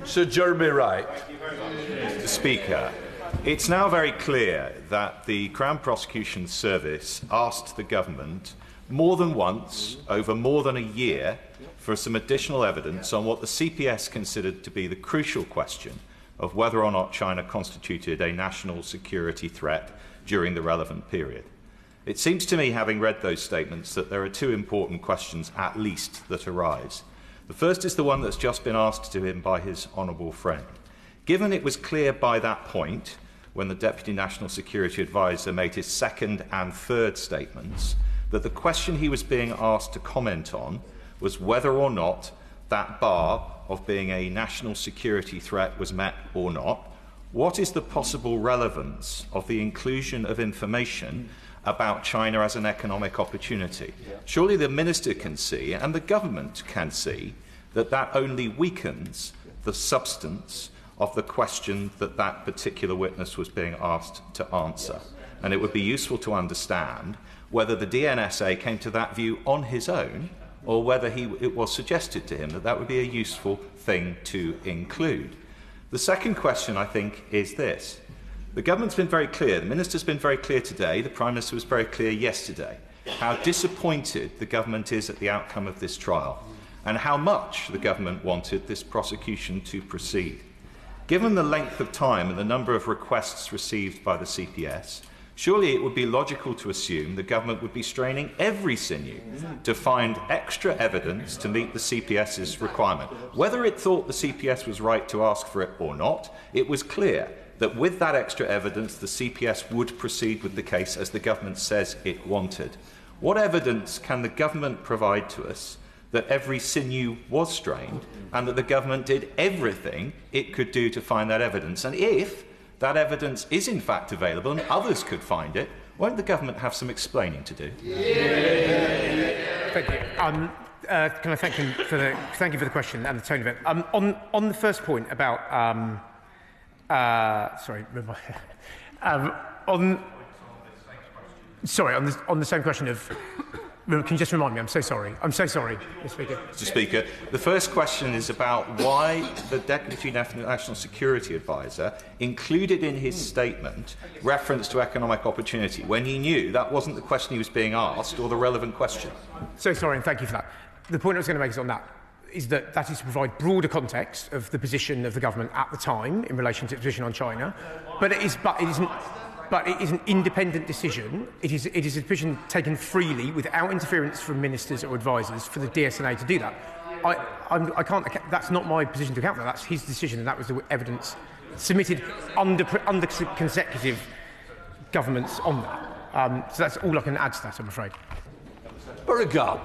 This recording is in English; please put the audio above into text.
Sir Jeremy Wright. Mr. Speaker, it's now very clear that the Crown Prosecution Service asked the government more than once, over more than a year, for some additional evidence on what the CPS considered to be the crucial question of whether or not China constituted a national security threat during the relevant period. It seems to me, having read those statements, that there are two important questions at least that arise. The first is the one that's just been asked to him by his honourable friend. Given it was clear by that point, when the Deputy National Security Advisor made his second and third statements, that the question he was being asked to comment on was whether or not that bar of being a national security threat was met or not, what is the possible relevance of the inclusion of information about China as an economic opportunity? Surely the Minister can see, and the government can see, that that only weakens the substance of the question that that particular witness was being asked to answer. And it would be useful to understand whether the DNSA came to that view on his own, or whether it was suggested to him that that would be a useful thing to include. The second question, I think, is this. The government's been very clear, the Minister's been very clear today, the Prime Minister was very clear yesterday, how disappointed the government is at the outcome of this trial, and how much the government wanted this prosecution to proceed. Given the length of time and the number of requests received by the CPS, surely it would be logical to assume the government would be straining every sinew to find extra evidence to meet the CPS's requirement. Whether it thought the CPS was right to ask for it or not, it was clear that with that extra evidence, the CPS would proceed with the case as the government says it wanted. What evidence can the government provide to us that every sinew was strained and that the government did everything it could do to find that evidence? And if that evidence is in fact available and others could find it, won't the government have some explaining to do? Thank you. Can I thank you for the question and the tone of it. On the first point about on the same question of. Can you just remind me? I'm so sorry. I'm so sorry, Mr. Speaker. Mr. Speaker, the first question is about why the Deputy National Security Advisor included in his statement reference to economic opportunity when he knew that wasn't the question he was being asked or the relevant question. So sorry, and thank you for that. The point I was going to make is on that is that that is to provide broader context of the position of the government at the time in relation to its position on China, but it is an independent decision. It is a decision taken freely, without interference from ministers or advisers, for the DSNA to do that. I can't. That's not my position to account for. That's his decision, and that was the evidence submitted under consecutive governments on that. So that's all I can add to that, I'm afraid. Beauregard.